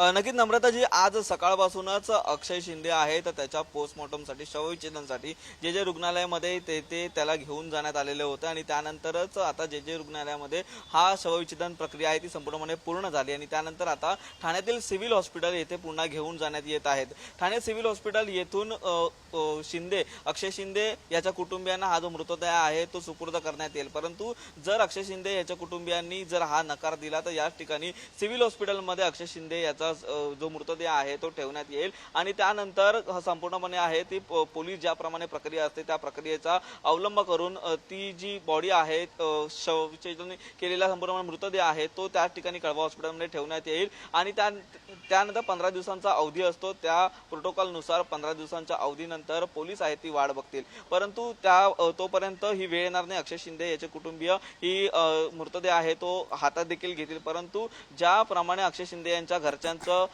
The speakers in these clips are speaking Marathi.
नक्कीच नम्रताजी, आज सकाळपासूनच अक्षय शिंदे आहे तर त्याच्या पोस्टमॉर्टमसाठी शवविच्छेदनासाठी जे जे रुग्णालयामध्ये ते त्याला घेऊन जाण्यात आलेले होते आणि त्यानंतरच आता जे जे रुग्णालयामध्ये हा शवविच्छेदन प्रक्रिया आहे ती संपूर्णपणे पूर्ण झाली आणि त्यानंतर आता ठाण्यातील सिव्हिल हॉस्पिटल येथे पुन्हा घेऊन जाण्यात येत आहेत। ठाणे सिव्हिल हॉस्पिटल येथून अक्षय शिंदे याच्या कुटुंबियांना हा जो मृतदेह आहे तो सुपूर्द करण्यात येईल, परंतु जर अक्षय शिंदे याच्या कुटुंबियांनी जर हा नकार दिला तर या ठिकाणी सिव्हिल हॉस्पिटलमध्ये अक्षय शिंदे याचा जो मृतदेह आहे तो ठेवण्यात येईल आणि त्यानंतर संपूर्णपणे आहे ती पोलीस ज्याप्रमाणे प्रक्रिया असते त्या प्रक्रियेचा अवलंब करून ती जी बॉडी आहे शवविच्छेदन केलेला संपूर्ण मृतदेह आहे तो त्या ठिकाणी कळवा हॉस्पिटलमध्ये ठेवण्यात येईल आणि त्यानंतर 15 दिवसांचा अवधी असतो, त्या प्रोटोकॉलनुसार 15 दिवसांच्या अवधीनंतर पोलीस आहेत ती वाट बघतील, परंतु तोपर्यंत ही वेळ येणार नाही। अक्षय शिंदे याचे कुटुंबीय ही मृतदेह आहे तो हातात देखील घेतील, परंतु ज्याप्रमाणे अक्षय शिंदे यांच्या घरच्यांचं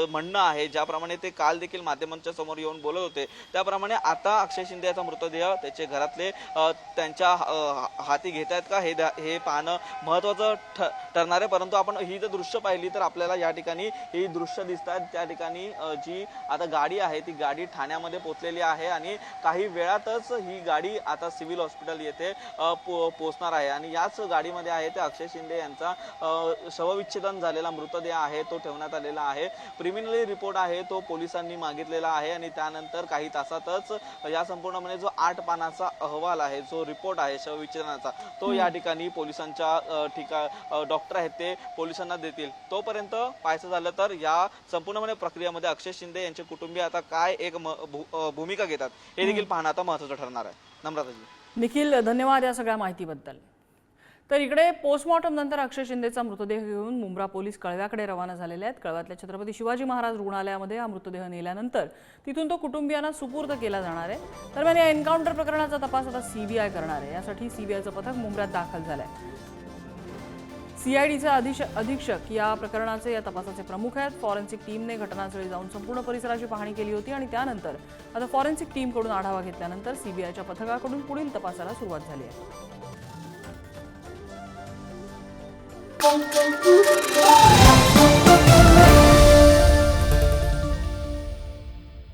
म्हणणं आहे, ज्याप्रमाणे ते काल देखील माध्यमांच्या समोर येऊन बोलत होते त्याप्रमाणे आता अक्षय शिंदे याचा मृतदेह त्याचे घरातले त्यांच्या हाती घेत आहेत का हे पाहणं महत्त्वाचं ठरणार आहे। परंतु आपण ही जर दृश्य पाहिली तर आपल्याला या ठिकाणी ही दृश्य दिसतात, त्या ठिकाणी जी आता गाडी आहे ती गाडी ठाण्यामध्ये पोहोचलेली आहे आणि काही वेळातच ही गाडी आता सिव्हिल हॉस्पिटल येथे पोहोचणार आहे आणि याच गाडीमध्ये आहे ते अक्षय शिंदे यांचा शवविच्छेदन झालेला मृतदेह आहे तो ठेवण्यात आलेला आहे। प्रिलिमिनरी रिपोर्ट आहे तो पोलिसांनी मागितलेला आहे आणि त्यानंतर काही तासातच या संपूर्णपणे जो 8 पानाचा अहवाल आहे, जो रिपोर्ट आहे शवविच्छेदनाचा, तो या ठिकाणी पोलिसांच्या डॉक्टर आहेत ते पोलिसांना देतील। तोपर्यंत पाहायचं झालं तर या संपूर्णपणे प्रक्रियेमध्ये अक्षय शिंदे यांचे कुटुंबीय आता काय एक भूमिका घेतात हे देखील पाहणं आता महत्त्वाचं ठरणार आहे। नम्रताजी। निखिल, धन्यवाद या सगळ्या माहितीबद्दल। तर इकडे पोस्टमॉर्टम नंतर अक्षय शिंदेचा मृतदेह घेऊन मुंब्रा पोलीस कळव्याकडे रवाना झालेले आहेत। कळव्यातल्या छत्रपती शिवाजी महाराज रुग्णालयामध्ये हा मृतदेह नेल्यानंतर तिथून तो कुटुंबियांना सुपूर्द केला जाणार आहे। दरम्यान या एन्काउंटर प्रकरणाचा तपास आता सीबीआय करणार आहे, यासाठी सीबीआयचं पथक मुंब्र्यात दाखल झालंय। सीआयडीचे अधीक्षक या प्रकरणाचे या तपासाचे प्रमुख आहेत। फॉरेन्सिक टीमने घटनास्थळी जाऊन संपूर्ण परिसराची पाहणी केली होती आणि त्यानंतर आता फॉरेन्सिक टीमकडून आढावा घेतल्यानंतर सीबीआयच्या पथकाकडून पुढील तपासाला सुरुवात झाली आहे।